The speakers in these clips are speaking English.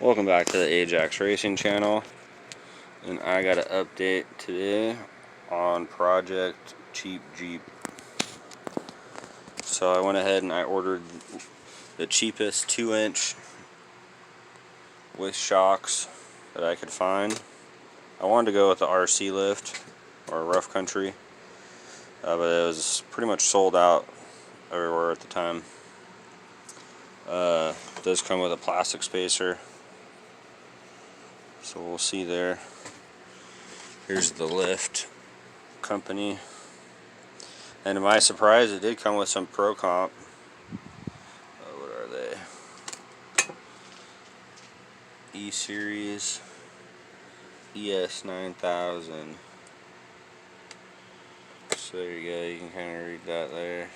Welcome back to the Ajax Racing channel, and I got an update today on Project Cheep Jeep. So I went ahead and I ordered the cheapest 2-inch with shocks that I could find. I wanted to go with the RC lift or rough country, but it was pretty much sold out everywhere at the time. It does come with a plastic spacer, so we'll see there. Here's the lift company, and to my surprise it did come with some Pro Comp. What are they? E-Series ES 9000. So there you go, you can kind of read that there.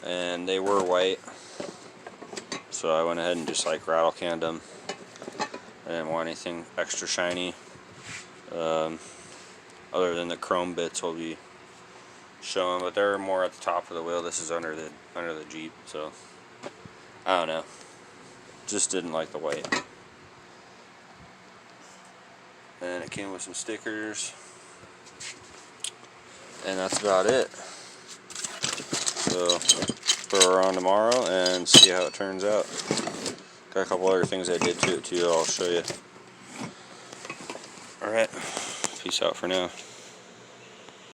And they were white, so I went ahead and just like rattle canned them. I didn't want anything extra shiny, other than the chrome bits will be showing, but they're more at the top of the wheel. This is under the Jeep, so I don't know. Just didn't like the white. And it came with some stickers, and that's about it. So throw her on tomorrow and see how it turns out. Got a couple other things I did to it too, I'll show you. Alright, peace out for now.